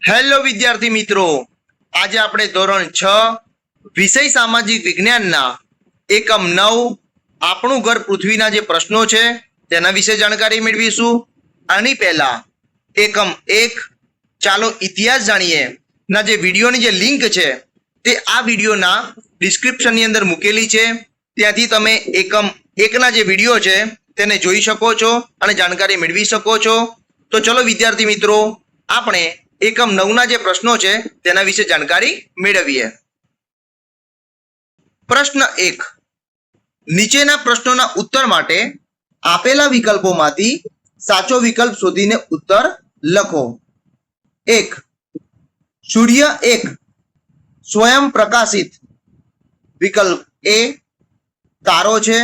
Hello વિદ્યાર્થી મિત્રો, આજે આપણે ધોરણ 6 વિષય સામાજિક વિજ્ઞાનના એકમ 9 આપણું ઘર પૃથ્વીના જે પ્રશ્નો છે તેના વિશે જાણકારી મેળવીશું. આની પહેલા એકમ 1 ચાલો ઇતિહાસ જાણીએ ના જે વિડીયોની જે લિંક છે તે આ વિડીયોના ડિસ્ક્રિપ્શનની અંદર મૂકેલી છે. ત્યાંથી તમે એકમ 1ના જે વિડીયો છે તેને જોઈ શકો છો અને જાણકારી મેળવી શકો છો. તો ચલો વિદ્યાર્થી મિત્રો, આપણે એકમ 9ના જે પ્રશ્નો છે તેના વિશે જાણકારી મેળવીએ. પ્રશ્ન 1, નીચેના પ્રશ્નોના ઉત્તર માટે આપેલા વિકલ્પોમાંથી સાચો વિકલ્પ શોધીને ઉત્તર લખો. 1, સૂર્ય એક સ્વયં પ્રકાશિત વિકલ્પ એ તારો છે.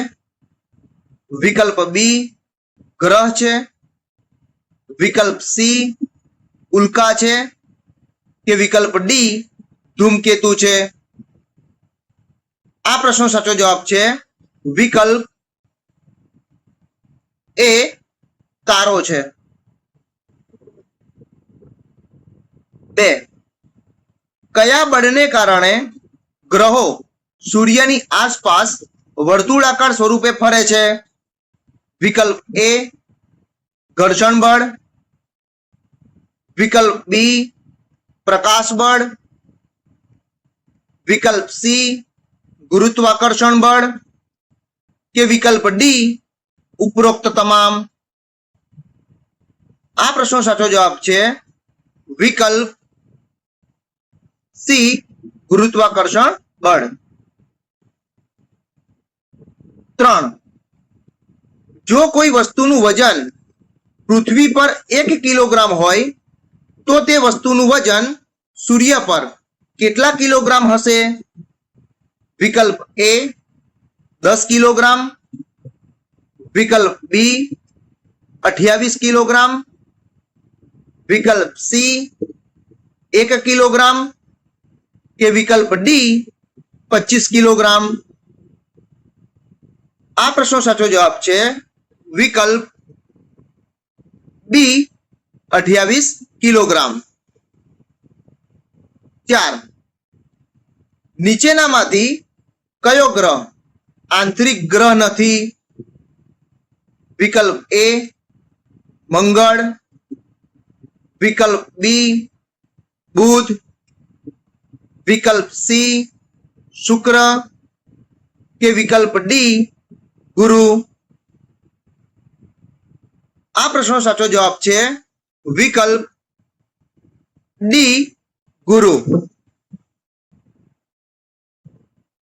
વિકલ્પ બી ગ્રહ છે. વિકલ્પ સી ઉલ્કા છે કે વિકલ્પ ડી ધૂમકેતુ છે. આ પ્રશ્નો સાચો જવાબ છે વિકલ્પ એ તારો છે. 2, કયા બળને કારણે ગ્રહો સૂર્યની આસપાસ વર્તુળાકાર સ્વરૂપે ફરે છે? વિકલ્પ એ ઘર્ષણ બળ, વિકલ્પ બી પ્રકાશ બળ, વિકલ્પ સી ગુરુત્વાકર્ષણ બળ કે વિકલ્પ ડી ઉપરોક્ત તમામ. આ પ્રશ્નો સાચો જવાબ છે વિકલ્પ સી ગુરુત્વાકર્ષણ બળ. 3, જો કોઈ વસ્તુનું વજન પૃથ્વી પર 1 કિલોગ્રામ હોય તો તે વસ્તુનું વજન સૂર્ય પર કેટલા કિલોગ્રામ હશે? વિકલ્પ એ 10 કિલોગ્રામ, વિકલ્પ બી 28 કિલોગ્રામ, વિકલ્પ સી 1 કિલોગ્રામ કે વિકલ્પ ડી 25 કિલોગ્રામ. આ પ્રશ્નો સાચો જવાબ છે વિકલ્પ બી 28 કિલોગ્રામ. 4, નીચેનામાંથી કયો ગ્રહ આંતરિક ગ્રહ નથી? વિકલ્પ એ મંગળ, વિકલ્પ બી બુધ, વિકલ્પ સી શુક્ર કે વિકલ્પ ડી ગુરુ. આ પ્રશ્નો સાચો જવાબ છે વિકલ્પ ડી ગુરુ.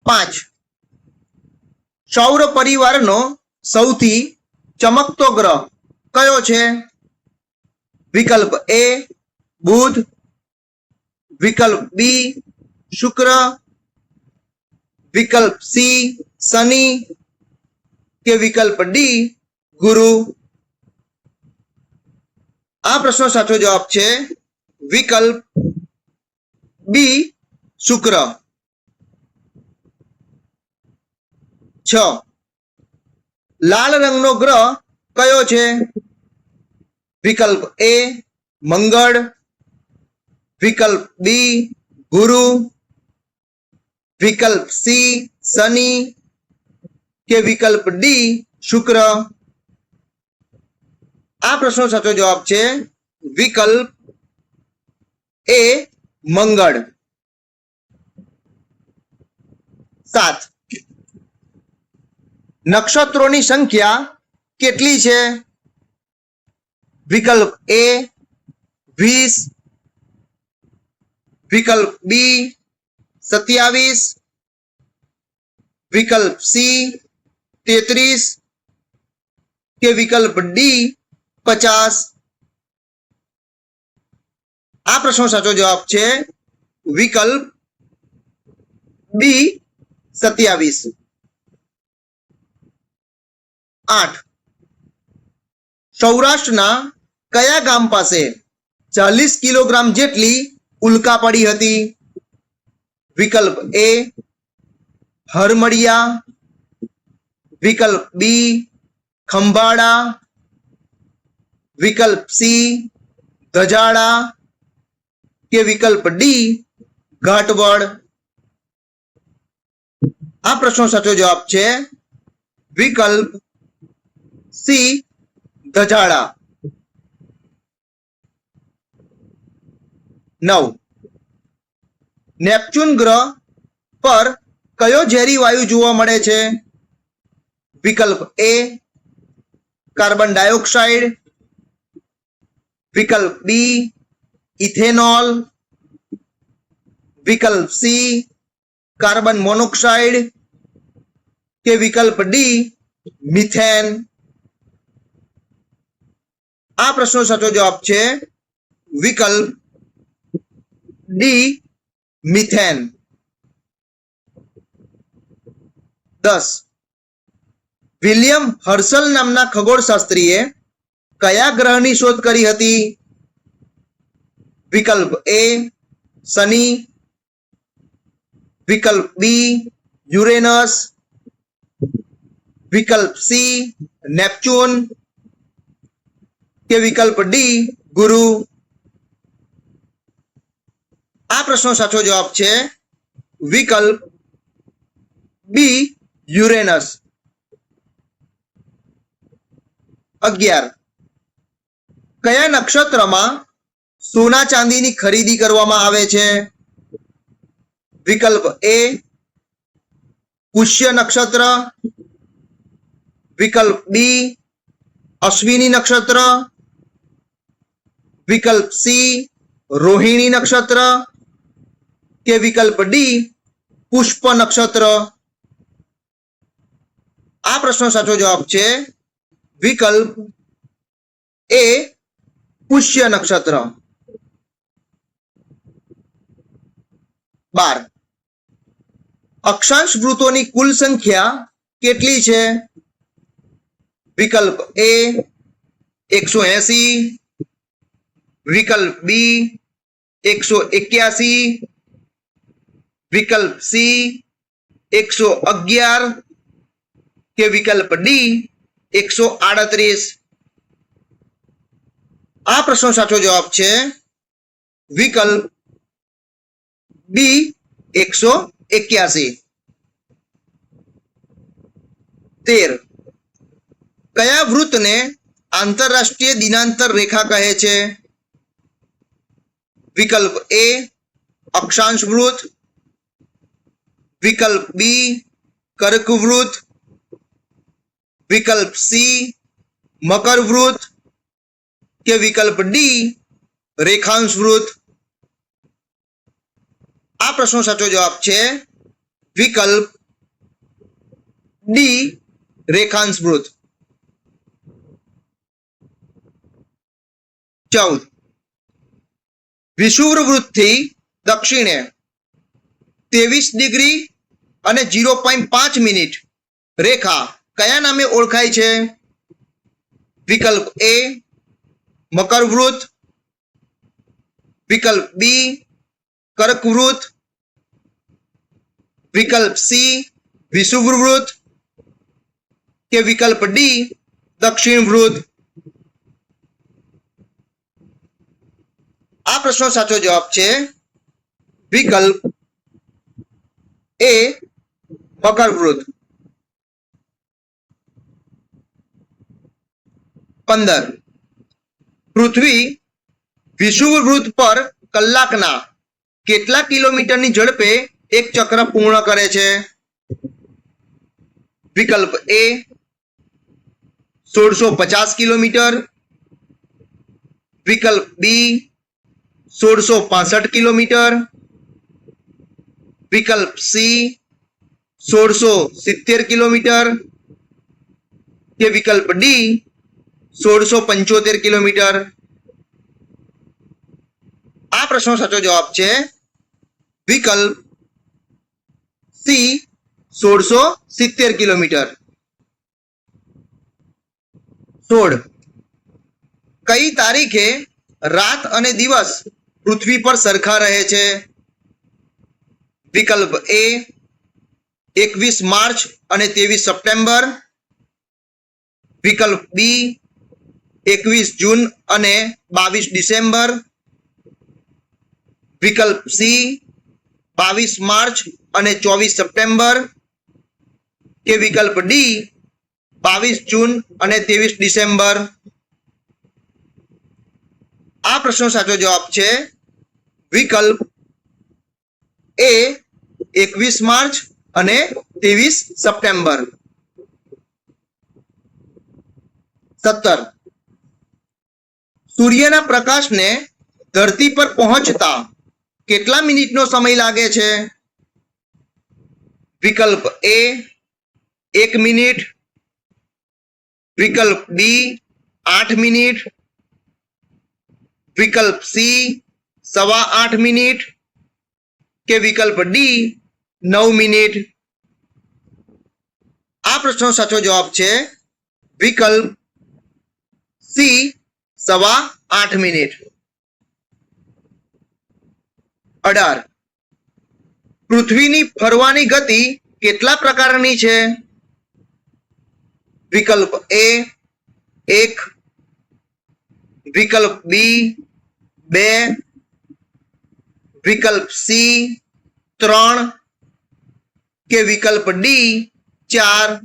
5, સૌર પરિવારનો સૌથી ચમકતો ગ્રહ કયો છે? વિકલ્પ એ બુધ, વિકલ્પ બી શુક્ર, વિકલ્પ સી શનિ કે વિકલ્પ ડી ગુરુ. આ પ્રશ્નો સાચો જવાબ છે વિકલ્પ બી શુક્ર. 6, લાલ રંગનો ગ્રહ કયો છે? વિકલ્પ એ મંગળ, વિકલ્પ બી ગુરુ, વિકલ્પ સી શનિ કે વિકલ્પ ડી શુક્ર. આ પ્રશ્નો સાચો જવાબ છે વિકલ્પ એ મંગળ. 7, નક્ષત્રોની સંખ્યા કેટલી છે? વિકલ્પ એ 20, વિકલ્પ બી 27, વિકલ્પ સી 33 કે વિકલ્પ ડી 50. આ પ્રશ્નો સાચો જવાબ છે વિકલ્પ બી 27. 8, સૌરાષ્ટ્રના કયા ગામ પાસે 40 કિલોગ્રામ જેટલી ઉલ્કા પડી હતી? વિકલ્પ એ હરમળિયા, વિકલ્પ બી ખંભાળા, વિકલ્પ સી ધજાડા કે વિકલ્પ ડી ઘાટવડ? આ પ્રશ્નો સાચો જવાબ છે વિકલ્પ સી ધજાડા. 9. નેપચ્યુન ગ્રહ પર કયો ઝેરી વાયુ જોવા મળે છે? વિકલ્પ એ કાર્બન ડાયોક્સાઇડ, વિકલ્પ બી ઇથેનોલ, વિકલ્પ સી કાર્બન મોનોક્સાઇડ કે વિકલ્પ ડી મિથેન? આ પ્રશ્નો સાચો જવાબ છે વિકલ્પ ડી મિથેન. 10. વિલિયમ હર્શલ નામના ખગોળશાસ્ત્રીએ કયા ગ્રહની શોધ કરી હતી? વિકલ્પ એ શનિ, વિકલ્પ બી યુરેનસ, વિકલ્પ સી નેપચ્યુન કે વિકલ્પ ડી ગુરુ? આ પ્રશ્નો સાચો જવાબ છે વિકલ્પ બી યુરેનસ. 11. કયા નક્ષત્રમાં સોના ચાંદીની ખરીદી કરવામાં આવે છે? વિકલ્પ એ પુષ્ય નક્ષત્ર, વિકલ્પ બી અશ્વિની નક્ષત્ર, વિકલ્પ સી રોહિણી નક્ષત્ર કે વિકલ્પ ડી પુષ્પ નક્ષત્ર? આ પ્રશ્નો સાચો જવાબ છે વિકલ્પ એ પુષ્ય નક્ષત્ર. 12. અક્ષાંશ વૃત્તોની કુલ સંખ્યા કેટલી છે? વિકલ્પ એ 180, વિકલ્પ બી 181, વિકલ્પ સી 111 કે વિકલ્પ ડી 138? આ પ્રશ્નો સાચો જવાબ છે વિકલ્પ બી 181. 13. કયા વૃત્તને આંતરરાષ્ટ્રીય દિનાંતર રેખા કહે છે? વિકલ્પ એ અક્ષાંશ વૃત્ત, વિકલ્પ બી કર્કવૃત્ત, વિકલ્પ સી મકર વૃત્ત કે વિકલ્પ ડી રેખાંશ વૃત્ત? આ પ્રશ્નો સાચો જવાબ છે વિકલ્પ ડી રેખાંશ વૃત્ત. 14. વિષુવવૃત્ત વૃત્તથી દક્ષિણે 23 ડિગ્રી અને 0.5 મિનિટ રેખા કયા નામે ઓળખાય છે? વિકલ્પ એ મકર વૃત્ત, વિકલ્પ બી કર્કવૃત્ત, વિકલ્પ સી વિષુવવૃત્ત વૃત્ત કે વિકલ્પ ડી દક્ષિણ વૃત્ત? આ પ્રશ્નો સાચો જવાબ છે વિકલ્પ એ મકર વૃત્ત. 15. પૃથ્વી વિષુવવૃત્ત વૃત્ત પર કલાકના કેટલા કિલોમીટરની ઝડપે એક ચક્ર પૂર્ણ કરે છે? વિકલ્પ એ 1650 કિલોમીટર, વિકલ્પ બી 1665 કિલોમીટર, વિકલ્પ સી 1670 કિલોમીટર કે વિકલ્પ ડી 1675 કિલોમીટર? આ પ્રશ્નો સાચો જવાબ છે વિકલ્પ સી 1670 કિલોમીટર. 16. કઈ તારીખે રાત અને દિવસ પૃથ્વી પર સરખા રહે છે? વિકલ્પ એ 21 માર્ચ અને 23 સપ્ટેમ્બર, વિકલ્પ બી 21 જૂન અને 22 ડિસેમ્બર, વિકલ્પ સી 22 માર્ચ અને 24 સપ્ટેમ્બર કે વિકલ્પ ડી 22 જૂન અને 23 ડિસેમ્બર? આ પ્રશ્નનો સાચો જવાબ છે વિકલ્પ એ 21 માર્ચ અને 23 સપ્ટેમ્બર. 17. સૂર્યના પ્રકાશને ધરતી પર પહોંચતા કેટલા મિનિટનો સમય લાગે છે? વિકલ્પ એ 1 મિનિટ, વિકલ્પ બી 8 મિનિટ, વિકલ્પ સી 8.25 મિનિટ કે વિકલ્પ ડી 9 મિનિટ? આ પ્રશ્નનો સાચો જવાબ છે વિકલ્પ સી 8.25 મિનિટ. 18. પૃથ્વીની ફરવાની ગતિ કેટલા પ્રકારની છે? વિકલ્પ એ 1, વિકલ્પ બી 2, વિકલ્પ સી 3 કે વિકલ્પ ડી 4?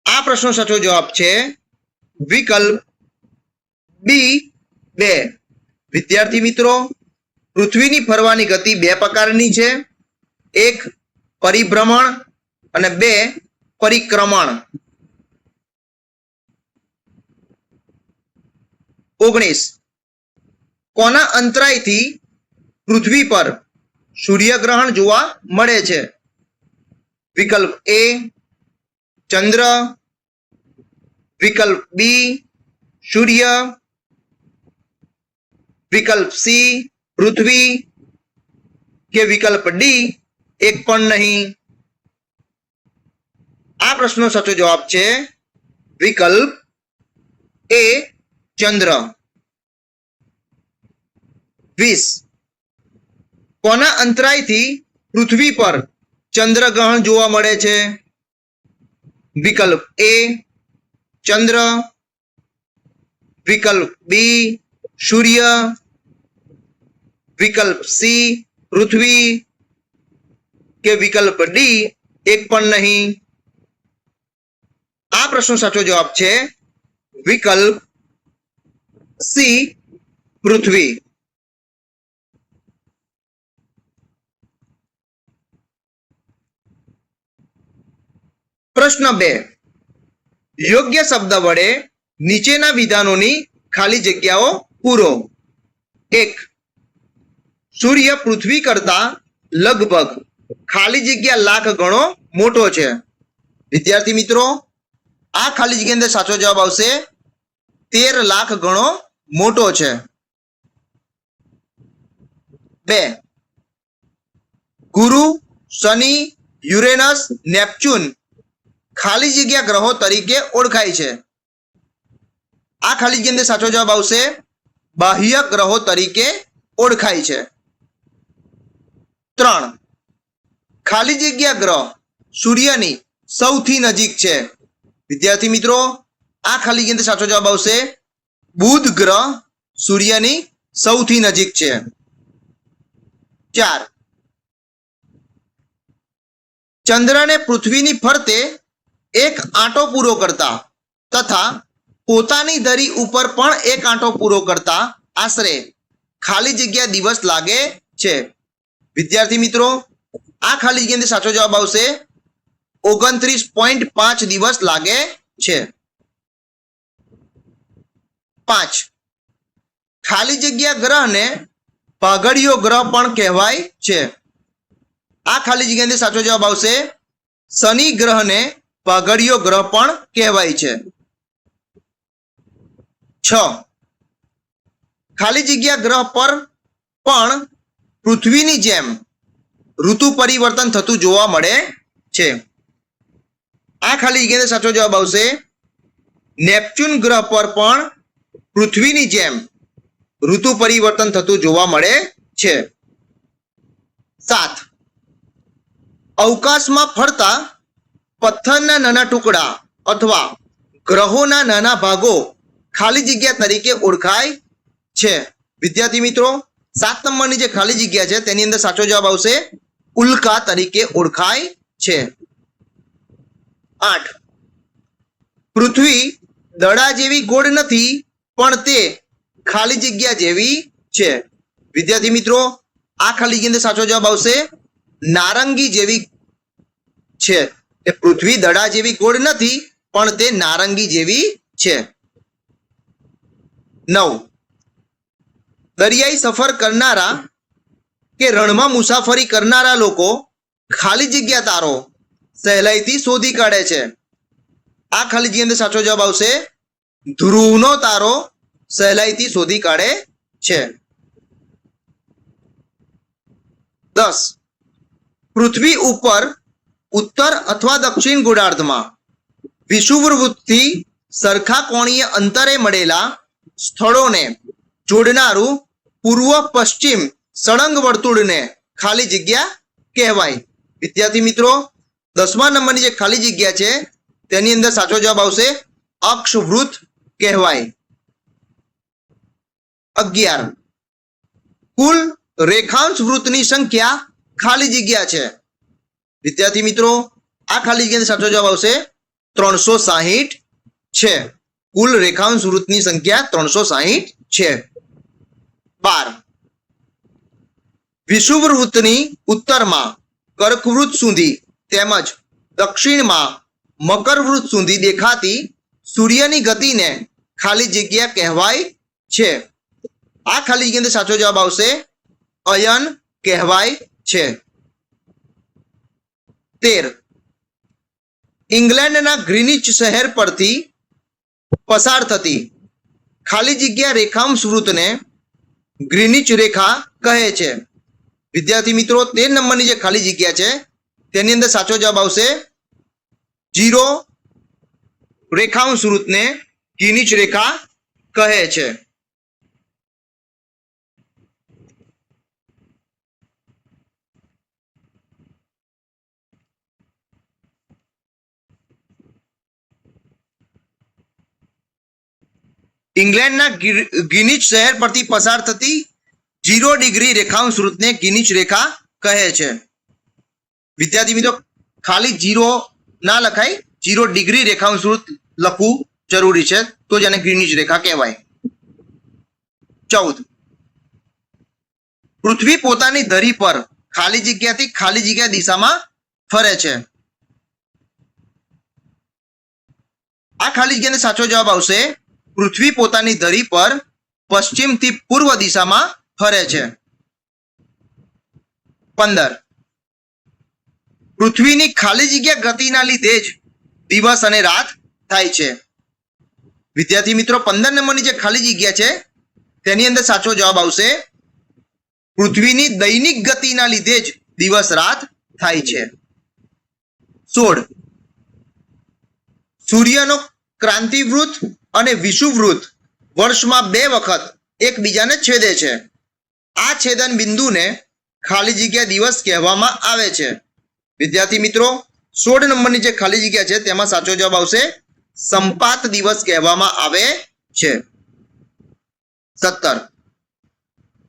આ પ્રશ્નનો સાચો જવાબ છે વિકલ્પ બી 2. વિદ્યાર્થી મિત્રો, પૃથ્વીની ફરવાની ગતિ 2 પ્રકારની છે, 1 પરિભ્રમણ અને 2 પરિક્રમણ. 19. કોના અંતરાયથી પૃથ્વી પર સૂર્યગ્રહણ જોવા મળે છે? વિકલ્પ એ ચંદ્ર, વિકલ્પ બી સૂર્ય, વિકલ્પ સી પૃથ્વી કે વિકલ્પ ડી 1 પણ નહીં? આ પ્રશ્નનો સાચો જવાબ છે વિકલ્પ એ ચંદ્ર. 20. કોના અંતરાયથી પૃથ્વી પર ચંદ્રગ્રહણ જોવા મળે છે? વિકલ્પ એ ચંદ્ર, વિકલ્પ બી સૂર્ય, વિકલ્પ સી પૃથ્વી કે વિકલ્પ ડી 1 પણ નહીં? આ પ્રશ્નનો સાચો જવાબ છે વિકલ્પ સી પૃથ્વી. 2. યોગ્ય શબ્દ વડે નીચેના વિધાનોની ખાલી જગ્યાઓ પૂરો. 1. સૂર્ય પૃથ્વી કરતા લગભગ ખાલી જગ્યા લાખ ગણો મોટો છે. વિદ્યાર્થી મિત્રો, આ ખાલી જગ્યા અંદર સાચો જવાબ આવશે 13 લાખ ગણો મોટો છે. 2. ગુરુ, શનિ, યુરેનસ, નેપચ્યુન ખાલી જગ્યા ગ્રહો તરીકે ઓળખાય છે. આ ખાલી જગ્યા અંદર સાચો જવાબ આવશે બાહ્ય ગ્રહો તરીકે ઓળખાય છે. 3. ખાલી જગ્યા ગ્રહ સૂર્યની સૌથી નજીક છે. વિદ્યાર્થી મિત્રો, આ ખાલી જગ્યા અંદર સાચો જવાબ આવશે બુધ ગ્રહ સૂર્યની સૌથી નજીક છે. 4. ચંદ્રને પૃથ્વીની ફરતે એક આંટો પૂરો કરતા તથા પોતાની ધરી ઉપર પણ એક આંટો પૂરો કરતા આશરે ખાલી જગ્યા દિવસ લાગે છે. વિદ્યાર્થી મિત્રો, આ ખાલી જગ્યા અંદર સાચો જવાબ આવશે 29.5 દિવસ લાગે છે. 5. ખાલી જગ્યા ગ્રહને પાઘડીયો ગ્રહ પણ કહેવાય છે. આ ખાલી જગ્યા અંદર સાચો જવાબ આવશે શનિ ગ્રહને પાઘડીયો ગ્રહ પણ કહેવાય છે. 6. ખાલી જગ્યા ગ્રહ પર પણ પૃથ્વીની જેમ ઋતુ પરિવર્તન થતું જોવા મળે છે. આ ખાલી જગ્યાનો સાચો જવાબ આવશે નેપચ્યુન ગ્રહ પર પણ પૃથ્વીની જેમ ઋતુ પરિવર્તન થતું જોવા મળે છે. 7. અવકાશમાં ફરતા પથ્થરના નાના ટુકડા અથવા ગ્રહોના નાના ભાગો ખાલી જગ્યા તરીકે ઓળખાય છે. વિદ્યાર્થી મિત્રો, 7 નંબરની જે ખાલી જગ્યા છે તેની અંદર સાચો જવાબ આવશે ઉલ્કા તરીકે ઓળખાય છે. 8 પૃથ્વી દડા જેવી ગોળ નથી પણ તે ખાલી જગ્યા જેવી છે. વિદ્યાર્થી મિત્રો, આ ખાલી જગ્યાની અંદર સાચો જવાબ આવશે નારંગી જેવી છે. એ પૃથ્વી દડા જેવી ગોળ નથી પણ તે નારંગી જેવી છે. 9 દરિયાઈ સફર કરનારા કે રણમાં મુસાફરી કરનારા લોકો ખાલી જગ્યા તારો સહેલાઈથી શોધી કાઢે છે. આ ખાલી જગ્યાની અંદર સાચો જવાબ આવશે ધ્રુવનો તારો સહેલાઈથી શોધી કાઢે છે. 10 પૃથ્વી ઉપર ઉત્તર અથવા દક્ષિણ ગોળાર્ધમાં વિષુવવૃત્તથી સરખા કોણીય અંતરે મળેલા સ્થળોને જોડનારું પૂર્વ પશ્ચિમ સળંગ વર્તુળને ખાલી જગ્યા કહેવાય. વિદ્યાર્થી મિત્રો, 10મા નંબરની જે ખાલી જગ્યા છે તેની અંદર સાચો જવાબ આવશે અક્ષવૃત્ત કહેવાય. 11 કુલ રેખાંશ વૃત્તની સંખ્યા ખાલી જગ્યા છે. વિદ્યાર્થી મિત્રો, આ ખાલી જગ્યાનો સાચો જવાબ આવશે 360 છે. કુલ રેખાંશ વૃત્તની સંખ્યા 360 છે. 12 વિષુવવૃત્તની ઉત્તરમાં કર્કવૃત્ત સુધી તેમજ દક્ષિણમાં મકરવૃત્ત સુધી દેખાતી સૂર્યની ગતિને ખાલી જગ્યા કહેવાય છે. આ ખાલી જગ્યાનો સાચો જવાબ આવશે અયન કહેવાય છે. 13 ઇંગ્લેન્ડના ગ્રીનિચ શહેર પરથી પસાર થતી ખાલી જગ્યા રેખાંશ વૃત્તને ગ્રીનિચ રેખા કહે છે. વિદ્યાર્થી મિત્રો, 13 નંબરની જે ખાલી જગ્યા છે તેની અંદર સાચો જવાબ આવશે 0 રેખાંશ વૃત્તને ગ્રીનિચ રેખા કહે છે. ઇંગ્લેન્ડના ગ્રીનિચ શહેર પરથી પસાર થતી 0 ડિગ્રી રેખાંશ વૃત્તને ગ્રીનિચ રેખા કહે છે. વિદ્યાર્થી મિત્રો, ખાલી 0 ના લખાય, 0 ડિગ્રી રેખાંશ વૃત્ત લખવું જરૂરી છે, તો જ આને ગ્રીનિચ રેખા કહેવાય. 14 પૃથ્વી પોતાની ધરી પર ખાલી જગ્યાથી ખાલી જગ્યા દિશામાં ફરે છે. આ ખાલી જગ્યાનો સાચો જવાબ આવશે પૃથ્વી પોતાની ધરી પર પશ્ચિમથી પૂર્વ દિશામાં ફરે છે. 15 પૃથ્વીની ખાલી જગ્યા ગતિના લીધે જ દિવસ અને રાત થાય છે. વિદ્યાર્થી મિત્રો, 15 નંબરની જે ખાલી જગ્યા છે તેની અંદર સાચો જવાબ આવશે પૃથ્વીની દૈનિક ગતિના લીધે જ દિવસ રાત થાય છે. 16 સૂર્યનો ક્રાંતિવૃત્ત અને વિષુવવૃત્ત વર્ષમાં 2 વખત એકબીજાને છેદે છે. આ છેદન બિંદુને ખાલી જગ્યા દિવસ કહેવામાં આવે છે. વિદ્યાર્થી મિત્રો, 16 નંબરની જે ખાલી જગ્યા છે તેમાં સાચો જવાબ આવશે સંપાત દિવસ કહેવામાં આવે છે. 17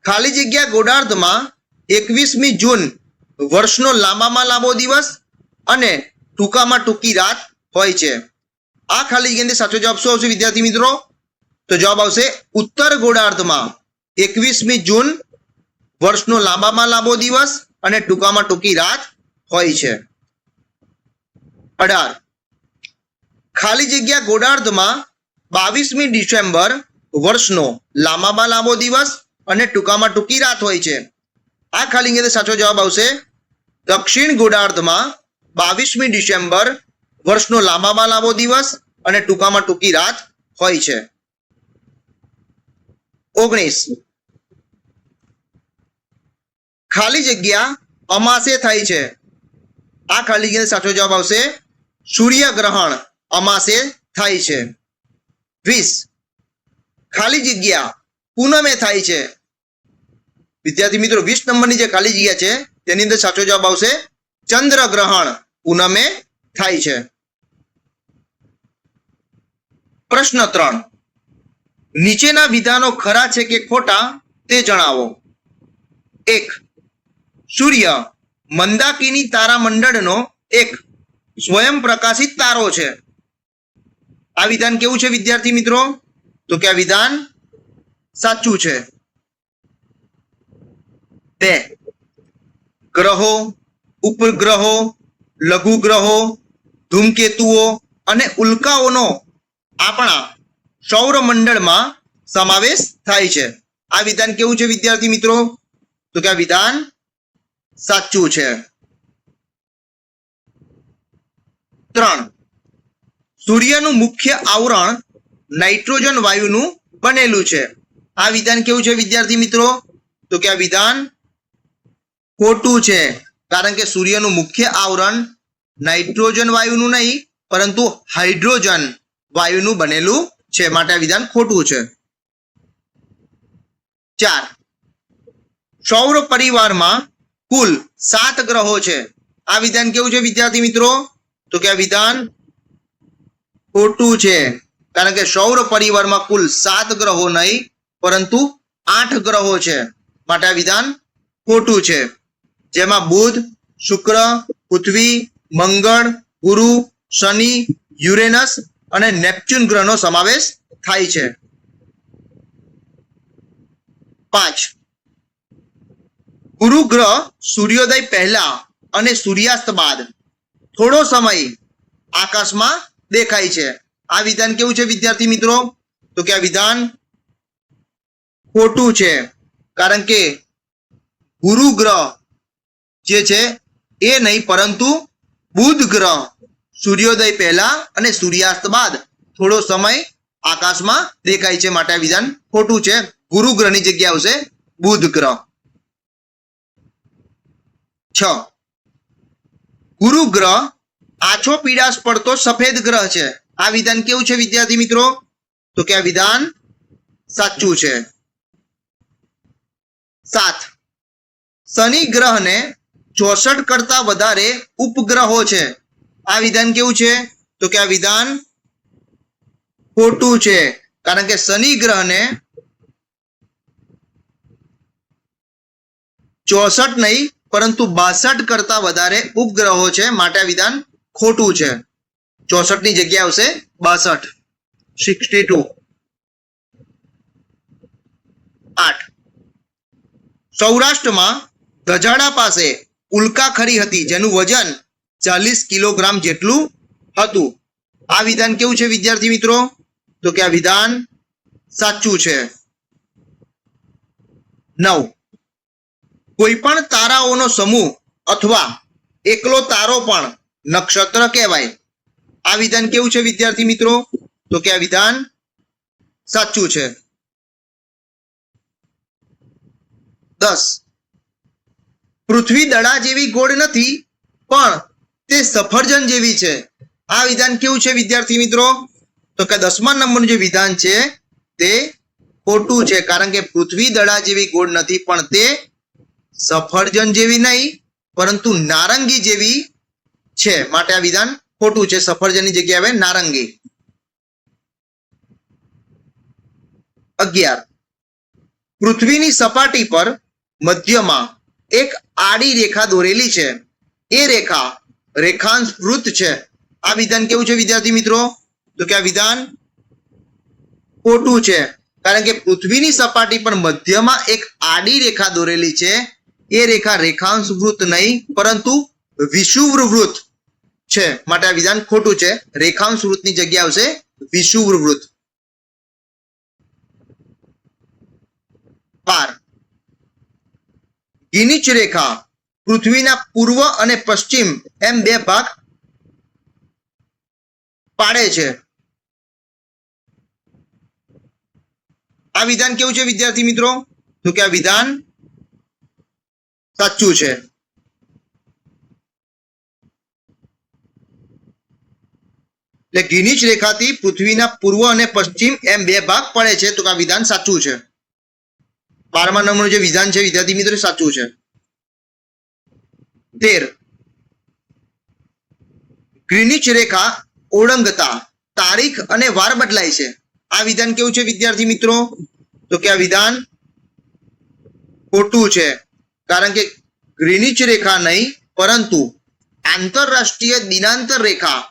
ખાલી જગ્યા ગોળાર્ધમાં 21મી જૂન વર્ષનો લાંબામાં લાંબો દિવસ અને ટૂંકામાં ટૂંકી રાત હોય છે. આ ખાલી જગ્યાની સાચો જવાબ શું આવશે વિદ્યાર્થી મિત્રો? તો જવાબ આવશે ઉત્તર ગોળાર્ધમાં 21મી જૂન વર્ષનો લાંબામાં લાંબો દિવસ અને ટૂંકામાં ટૂંકી રાત હોય છે. 18 ખાલી જગ્યા ગોળાર્ધમાં 22મી ડિસેમ્બર વર્ષનો લાંબામાં લાંબો દિવસ અને ટૂંકામાં ટૂંકી રાત હોય છે. આ ખાલી જગ્યાનો સાચો જવાબ આવશે દક્ષિણ ગોળાર્ધમાં 22મી ડિસેમ્બર વર્ષનો લાંબામાં લાંબો દિવસ અને ટૂંકામાં ટૂંકી રાત હોય છે. 19 ખાલી જગ્યા અમાસે થાય છે. આ ખાલી જગ્યાનો સાચો જવાબ આવશે સૂર્યગ્રહણ અમાસે થાય છે. 20 ખાલી જગ્યા પૂનમે થાય છે. વિદ્યાર્થી મિત્રો, 20 નંબરની જે ખાલી જગ્યા છે તેની અંદર સાચો જવાબ આવશે ચંદ્રગ્રહણ પૂનમે થાય છે. પ્રશ્ન 3 નીચેના વિધાનો ખરા છે કે ખોટા તે જણાવો. એક, સૂર્ય મંદાકિની તારામંડળનો એક સ્વયં પ્રકાશિત તારો છે. આ વિધાન કેવું છે વિદ્યાર્થી મિત્રો? તો કે આ વિધાન સાચું છે. 2, ગ્રહો, ઉપગ્રહો, લઘુગ્રહો, ધૂમકેતુઓ અને ઉલ્કાઓનો આપણા સૌરમંડળમાં સમાવેશ થાય છે. આ વિધાન કેવું છે વિદ્યાર્થી મિત્રો? તો કે આ વિધાન સાચું છે. 3, સૂર્યનું મુખ્ય આવરણ નાઇટ્રોજન વાયુનું બનેલું છે. આ વિધાન કેવું છે વિદ્યાર્થી મિત્રો? તો કે આ વિધાન ખોટું છે, કારણ કે સૂર્યનું મુખ્ય આવરણ નાઇટ્રોજન વાયુનું નહીં પરંતુ હાઇડ્રોજન વાયુનું બનેલું છે, માટે આ વિધાન ખોટું છે. 4, સૌર પરિવારમાં કુલ 7 ગ્રહો છે. આ વિધાન કેવું છે વિદ્યાર્થી મિત્રો? તો કે આ વિધાન ખોટું છે, કારણ કે સૌર પરિવારમાં કુલ 7 ગ્રહો નહીં પરંતુ 8 ગ્રહો છે, માટે આ વિધાન ખોટું છે. જેમાં બુધ, શુક્ર, પૃથ્વી, મંગળ, ગુરુ, શનિ, યુરેનસ અને નેપચ્યુન ગ્રહનો સમાવેશ થાય છે. 5, ગુરુ ગ્રહ સૂર્યોદય પહેલા અને સૂર્યાસ્ત બાદ થોડો સમય આકાશમાં દેખાય છે. આ વિધાન કેવું છે વિદ્યાર્થી મિત્રો? તો કે આ વિધાન ખોટું છે, કારણ કે ગુરુ ગ્રહ જે છે એ નહીં પરંતુ બુધ ગ્રહ સૂર્યોદય પહેલા અને સૂર્યાસ્ત બાદ થોડો સમય આકાશમાં દેખાય છે, માટે આ વિધાન ખોટું છે. ગુરુ ગ્રહની જગ્યા આવશે બુધ ગ્રહ. 6, ગુરુ ગ્રહ આછો પીળાશ પડતો સફેદ ગ્રહ છે. આ વિધાન કેવું છે વિદ્યાર્થી મિત્રો? તો કે આ વિધાન સાચું છે. 7, શનિ ગ્રહને 64 કરતા વધારે ઉપગ્રહો છે. આ વિધાન કેવું છે? તો કે આ વિધાન ખોટું છે, કારણ કે શનિ ગ્રહને 64 નહીં પરંતુ 62 કરતા વધારે ઉપગ્રહો છે, માટે આ વિધાન ખોટું છે. 64 ની જગ્યા આવશે 62, 62. 8, સૌરાષ્ટ્રમાં ગજાડા પાસે ઉલ્કા ખરી હતી જેનું વજન 40 કિલોગ્રામ જેટલું હતું. આ વિધાન કેવું છે વિદ્યાર્થી મિત્રો? તો કે આ વિધાન સાચું છે. 9, કોઈ પણ તારાઓનો સમૂહ અથવા એકલો તારો પણ નક્ષત્ર કહેવાય. આ વિધાન કેવું છે વિદ્યાર્થી મિત્રો? તો કે આ વિધાન સાચું છે. 10, પૃથ્વી દડા જેવી ગોળ નથી પણ તે સફરજન જેવી છે. આ વિધાન કેવું છે વિદ્યાર્થી મિત્રો? તો કે 10મા નંબરનું જે વિધાન છે તે ખોટું છે, કારણ કે પૃથ્વી દડા જેવી ગોળ નથી પણ તે સફરજન જેવી નહીં પરંતુ નારંગી જેવી છે, માટે આ વિધાન ખોટું છે. સફરજનની જગ્યાએ આવે નારંગી. 11, પૃથ્વીની સપાટી પર મધ્યમાં એક આડી રેખા દોરેલી છે. એ રેખા રેખાંશ વૃત્ત છે. આ વિધાન કેવું છે વિદ્યાર્થી મિત્રો? તો કે આ વિધાન ખોટું છે, કારણ કે પૃથ્વીની સપાટી પર મધ્યમાં એક આડી રેખા દોરેલી છે. એ રેખા રેખાંશ વૃત્ત નહીં પરંતુ વિષુવૃ વૃત્ત છે, માટે આ વિધાન ખોટું છે. રેખાંશ વૃત્તની જગ્યા આવશે વિષુવૃ વૃત્ત. 12, ગિનીચ રેખા પૃથ્વીના પૂર્વ અને પશ્ચિમ એમ 2 ભાગ પાડે છે. આ વિધાન કેવું છે વિદ્યાર્થી મિત્રો? તો કે આ વિધાન સાચું છે. એટલે ગિનીચ રેખાથી પૃથ્વીના પૂર્વ અને પશ્ચિમ એમ 2 ભાગ પડે છે, તો આ વિધાન સાચું છે. 12મા નંબરનું જે વિધાન છે વિદ્યાર્થી મિત્રો સાચું છે. 13, ગ્રીનિચ રેખા ઓળંગતા તારીખ અને વાર બદલાય છે. આ વિધાન કેવું છે વિદ્યાર્થી મિત્રો? તો કે આ વિધાન ખોટું છે, કારણ કે ગ્રીનિચ રેખા નહીં પરંતુ આંતરરાષ્ટ્રીય દિનાંતર રેખા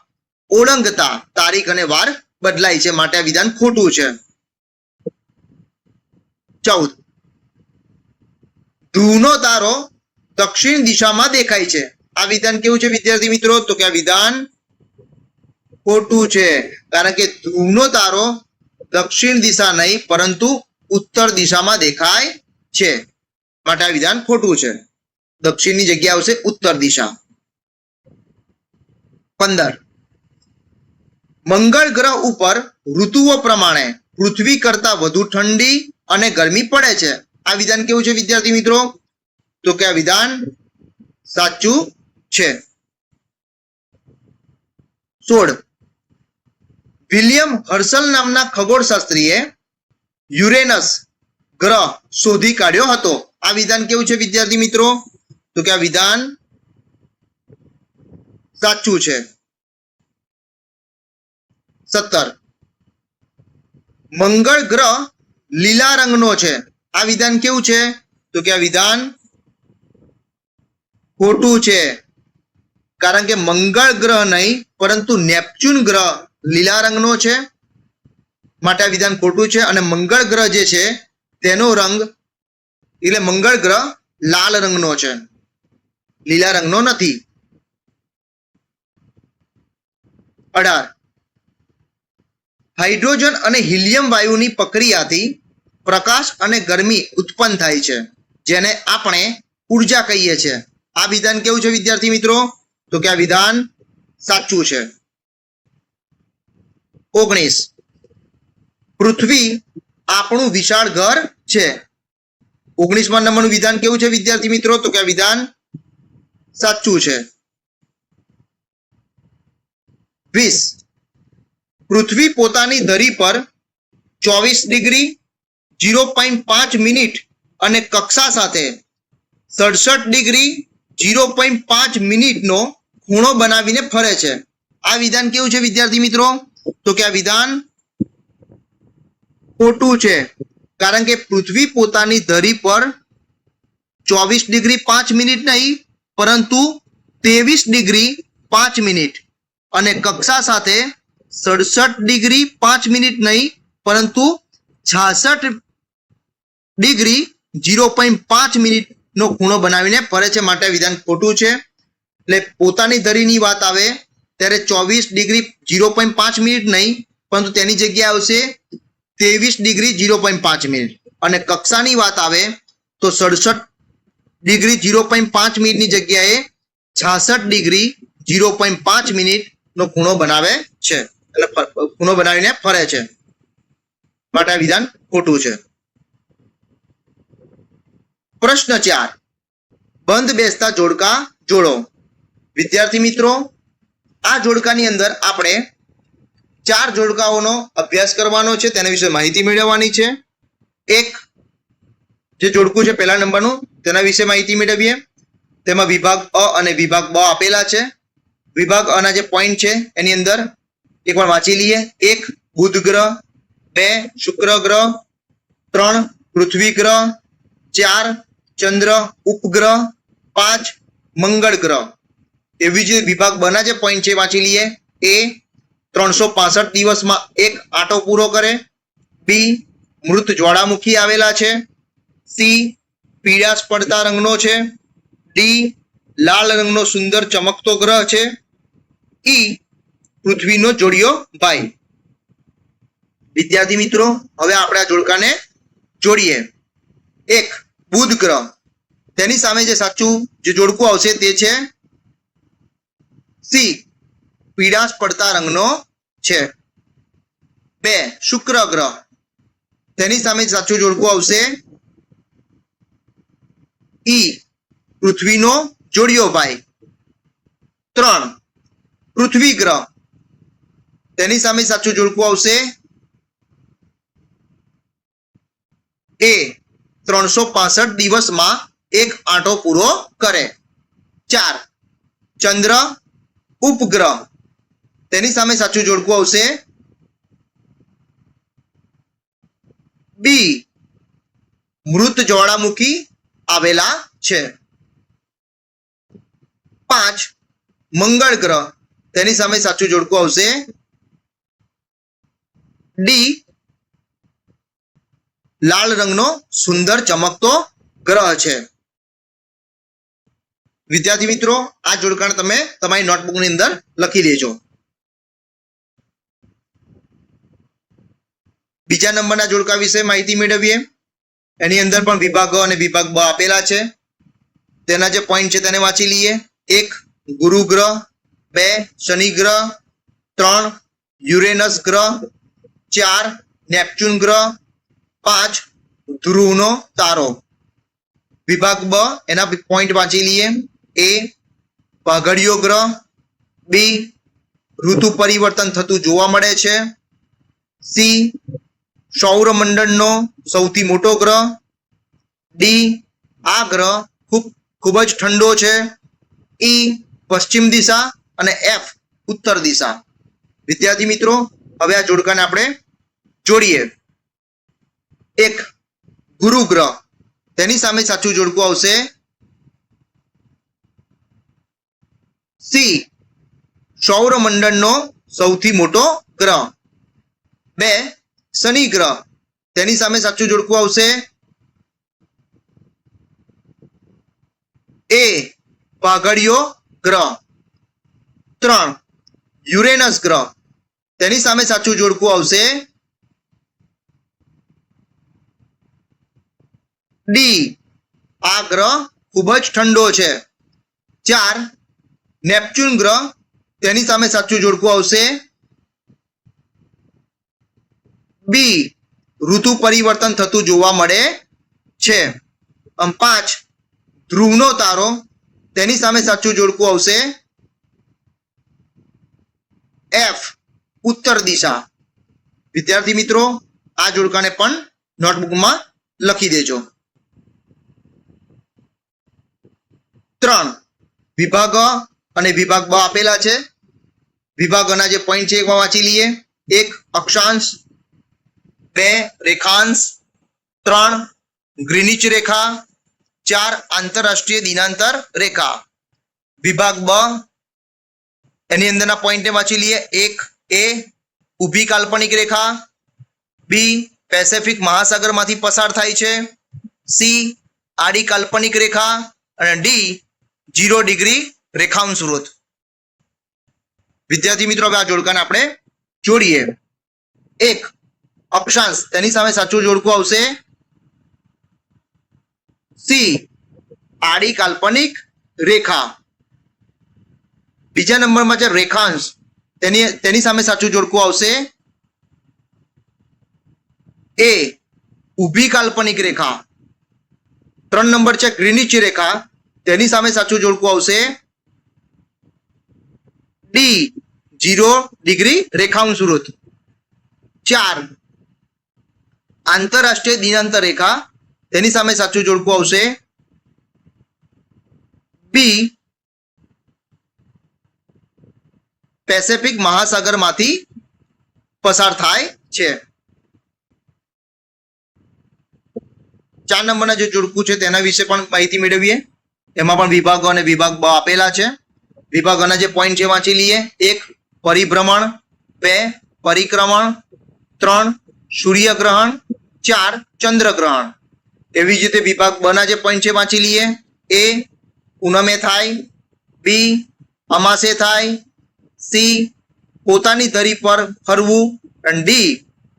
ઓળંગતા તારીખ અને વાર બદલાય છે, માટે આ વિધાન ખોટું છે. 14. ધ્રુવનો તારો દક્ષિણ દિશામાં દેખાય છે. આ વિધાન કેવું છે વિદ્યાર્થી મિત્રો? તો કે આ વિધાન ખોટું છે, કારણ કે ધ્રુવનો તારો દક્ષિણ દિશા નહીં પરંતુ ઉત્તર દિશામાં દેખાય છે, માટે આ વિધાન ખોટું છે. દક્ષિણની જગ્યા આવશે ઉત્તર દિશા. 15. મંગળ ગ્રહ ઉપર ઋતુઓ પ્રમાણે પૃથ્વી કરતા વધુ ઠંડી અને ગરમી પડે છે. આ વિધાન કેવું છે વિદ્યાર્થી મિત્રો? તો કે આ વિધાન સાચું છે. 16. વિલિયમ હર્શલ નામના ખગોળશાસ્ત્રીએ યુરેનસ ગ્રહ શોધી કાઢ્યો હતો. આ વિધાન કેવું છે વિદ્યાર્થી મિત્રો? તો કે આ વિધાન સાચું છે. 17. મંગળ ગ્રહ લીલા રંગનો છે. આ વિધાન કેવું છે? તો કે આ વિધાન ખોટું છે, કારણ કે મંગળ ગ્રહ નહીં પરંતુ નેપચ્યુન ગ્રહ લીલા રંગનો છે, માટે આ વિધાન ખોટું છે. અને મંગળ ગ્રહ જે છે તેનો રંગ એટલે મંગળ ગ્રહ લાલ રંગનો છે, લીલા રંગનો નથી. 18. હાઇડ્રોજન અને હિલિયમ વાયુની પ્રક્રિયાથી પ્રકાશ અને ગરમી ઉત્પન્ન થાય છે, જેને આપણે ઉર્જા કહીએ છીએ. આ વિધાન કેવું છે વિદ્યાર્થી મિત્રો? તો કે આ વિધાન સાચું છે. 19. પૃથ્વી આપણું વિશાળ ઘર છે. 19મા નંબરનું વિધાન કેવું છે વિદ્યાર્થી મિત્રો? તો કે આ વિધાન સાચું છે. 20. પૃથ્વી પોતાની ધરી પર 24 ડિગ્રી 0.5 મિનિટ અને કક્ષા સાથે 67 ડિગ્રી 0.5 મિનિટનો ખૂણો બનાવીને ફરે છે. આ વિધાન કેવું છે વિદ્યાર્થી મિત્રો? તો કે આ વિધાન ખોટું છે, કારણ કે પૃથ્વી પોતાની ધરી પર 24 ડિગ્રી 5 મિનિટ નહીં પરંતુ 23 ડિગ્રી 5 મિનિટ અને કક્ષા સાથે 67 ડિગ્રી 5 મિનિટ નહીં પરંતુ 66 ડિગ્રી 0.5 મિનિટનો ખૂણો બનાવીને ફરે છે, માટે વિધાન ખોટું છે. એટલે પોતાની ધરીની વાત આવે ત્યારે 24 ડિગ્રી 0.5 મિનિટ નહીં પરંતુ તેની જગ્યાએ આવશે 23 ડિગ્રી 0.5 મિનિટ, અને કક્ષાની વાત આવે તો 67 ડિગ્રી 0.5 મિનિટની જગ્યાએ 66 ડિગ્રી 0.5 મિનિટનો ખૂણો બનાવે છે, એટલે ખૂણો બનાવીને ફરે છે, માટે આ વિધાન ખોટું છે. પ્રશ્ન 4. બંધ બેસતા જોડકા જોડો. વિદ્યાર્થી મિત્રો, આ જોડકાની અંદર આપણે 4 જોડકાઓનો અભ્યાસ કરવાનો છે, તેના વિશે માહિતી મેળવવાની છે. એક જે જોડકું છે પહેલા નંબરનું, તેના વિશે માહિતી મેળવીએ. તેમાં વિભાગ અ અને વિભાગ બ આપેલા છે. વિભાગ અ ના જે પોઈન્ટ છે એની અંદર એકવાર વાંચી લઈએ. 1 બુધ ગ્રહ, 2 શુક્ર ગ્રહ, 3 પૃથ્વી ગ્રહ, 4 ચંદ્ર ઉપગ્રહ, 5 મંગળ ગ્રહ. એવી જે વિભાગ બના જે પોઈન્ટ છે વાંચી લઈએ. એ 365 દિવસમાં એક આંટો પૂરો કરે. બી મૃત જ્વાળામુખી આવેલા છે. સી પીળાશ પડતા રંગનો છે. ડી લાલ રંગનો સુંદર ચમકતો ગ્રહ છે. ઈ પૃથ્વીનો જોડિયો ભાઈ. વિદ્યાર્થી મિત્રો, હવે આપણે આ જોડકાને જોડીએ. 1 બુધ ગ્રહ, તેની સામે જે સાચું જે જોડકું આવશે તે છે સી પીળાશ પડતા રંગનો છે. 2 શુક્ર ગ્રહ, તેની સામે સાચું જોડકું આવશે ઈ પૃથ્વીનો જોડિયો ભાઈ. 3 પૃથ્વી ગ્રહ, તેની સામે સાચું જોડકું આવશે એ 365 દિવસમાં એક આંટો પૂરો કરે. 4 ચંદ્ર ઉપગ્રહ, તેની સામે સાચું જોડકું આવશે બી મૃત જ્વાળામુખી આવેલા છે. 5 મંગળ ગ્રહ, તેની સામે સાચું જોડકું આવશે ડી લાલ રંગનો સુંદર ચમકતો ગ્રહ છે. વિદ્યાર્થી મિત્રો, આ જોડકાણ તમે તમારી નોટબુકની અંદર લખી લેજો. બીજા નંબરના જોડકા વિશે માહિતી મેળવીએ. એની અંદર પણ વિભાગ ગ અને વિભાગ બ આપેલા છે. તેના જે પોઈન્ટ છે તેને વાંચી લઈએ. 1 ગુરુ ગ્રહ, 2 શનિ ગ્રહ, 3 યુરેનસ ગ્રહ, 4 નેપચ્યુન ગ્રહ, 5 ધ્રુવનો તારો. વિભાગ બ એના પોઈન્ટ વાંચી લઈએ. એ પાઘડિયો ગ્રહ, બી ઋતુ પરિવર્તન થતું જોવા મળે છે, સી સૌરમંડળનો સૌથી મોટો ગ્રહ, ડી આ ગ્રહ ખૂબ જ ઠંડો છે, ઈ પશ્ચિમ દિશા અને એફ ઉત્તર દિશા. વિદ્યાર્થી મિત્રો, હવે આ જોડકાને આપણે જોડીએ. 1 ગુરુ ગ્રહ, તેની સામે સાચું જોડકું આવશે સી સૌરમંડળનો સૌથી મોટો ગ્રહ. 2 શનિ ગ્રહ, તેની સામે સાચું જોડકું આવશે એ પાઘડિયો ગ્રહ. 3 યુરેનસ ગ્રહ, તેની સામે સાચું જોડકું આવશે ડી આ ગ્રહ ખૂબ જ ઠંડો છે. 4 નેપચ્યુન ગ્રહ, તેની સામે સાચું જોડકું આવશે બી ઋતુ પરિવર્તન થતું જોવા મળે છે. 5 ધ્રુવનો તારો, તેની સામે સાચું જોડકું આવશે એફ ઉત્તર દિશા. વિદ્યાર્થી મિત્રો, આ જોડકાને પણ નોટબુકમાં લખી દેજો. 3 વિભાગ અને વિભાગ બ આપેલા છે. વિભાગના જે પોઈન્ટ છે એ વાંચી લઈએ. 1 અક્ષાંશ, 2 રેખાંશ, 3 ગ્રીનિચ રેખા, 4 આંતરરાષ્ટ્રીય દિનાંતર રેખા. વિભાગ બ એની અંદરના પોઈન્ટને વાંચી લઈએ. 1 એ ઊભી કાલ્પનિક રેખા, બી પેસિફિક મહાસાગરમાંથી પસાર થાય છે, સી આડી કાલ્પનિક રેખા અને ડી 0 ડિગ્રી રેખાંશ વૃત્ત. વિદ્યાર્થી મિત્રો, હવે આ જોડકાને આપણે જોડીએ. 1 અક્ષાંશ, તેની સામે સાચું જોડકું આવશે સી આડી કાલ્પનિક રેખા. બીજા નંબરમાં છે રેખાંશ, તેની સામે સાચું જોડકું આવશે એ ઊભી કાલ્પનિક રેખા. 3 નંબર છે ગ્રીનિચ રેખા, તેની સામે સાચું જોડકું આવશે ડી 0 ડિગ્રી રેખાંશ વૃત્ત. 4 આંતરરાષ્ટ્રીય દિનાંતર રેખા, તેની સામે સાચું જોડકું આવશે બી પેસિફિક મહાસાગરમાંથી પસાર થાય છે. 4 નંબરના જે જોડકું છે તેના વિશે પણ માહિતી મેળવીએ. એમાં પણ વિભાગો અને વિભાગ બ આપેલા છે. વિભાગોના જે પોઈન્ટ છે વાંચી લઈએ. 1 પરિભ્રમણ, 2 પરિક્રમણ, 3 સૂર્યગ્રહણ, 4 ચંદ્રગ્રહણ. એવી જ રીતે વિભાગ બ ના જે પોઈન્ટ છે વાંચી લઈએ. એ પૂનમે થાય, બી અમાસે થાય, સી પોતાની ધરી પર ફરવું અને ડી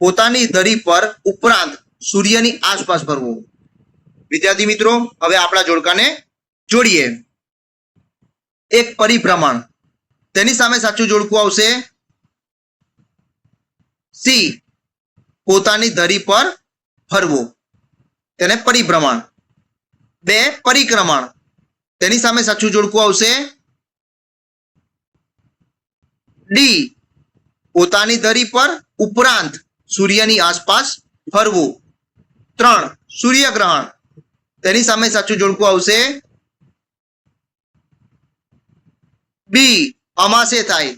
પોતાની ધરી પર ઉપરાંત સૂર્યની આસપાસ ફરવું. વિદ્યાર્થી મિત્રો, હવે આપણા જોડકાને જોડીએ. 1 પરિભ્રમણ, તેની સામે સાચું જોડકું આવશે સી પોતાની ધરી પર ફરવું, તેને પરિભ્રમણ. 2 પરિક્રમણ, તેની સામે સાચું જોડકું આવશે ડી પોતાની ધરી પર ઉપરાંત સૂર્યની આસપાસ ફરવું. 3 સૂર્યગ્રહણ, તેની સામે સાચું જોડકું આવશે બી અમાસે થાય.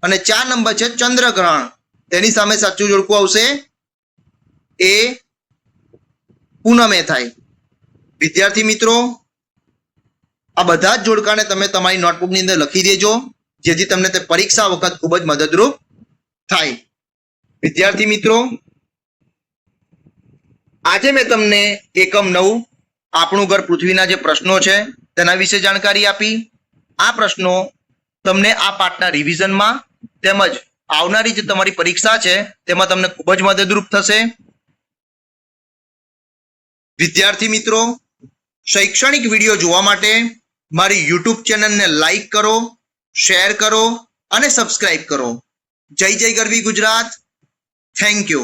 અને 4 નંબર છે ચંદ્રગ્રહણ, તેની સામે સાચું જોડકું આવશે એ પૂનમે થાય. વિદ્યાર્થી મિત્રો, આ બધા જ જોડકાને તમે તમારી નોટબુકની અંદર લખી દેજો, જેથી તમને તે પરીક્ષા વખત ખૂબ જ મદદરૂપ થાય. વિદ્યાર્થી મિત્રો, આજે મેં તમને એકમ 9 આપણું ઘર પૃથ્વીના જે પ્રશ્નો છે તેના વિશે જાણકારી આપી. આ પ્રશ્નો તમને આ પાઠના રિવિઝનમાં તેમજ આવનારી જે તમારી પરીક્ષા છે તેમાં તમને ખૂબ જ મદદરૂપ થશે. વિદ્યાર્થી મિત્રો, શૈક્ષણિક વિડીયો જોવા માટે મારી યુટ્યુબ ચેનલને લાઈક કરો, શેર કરો અને સબસ્ક્રાઇબ કરો. જય જય ગરવી ગુજરાત. Thank you.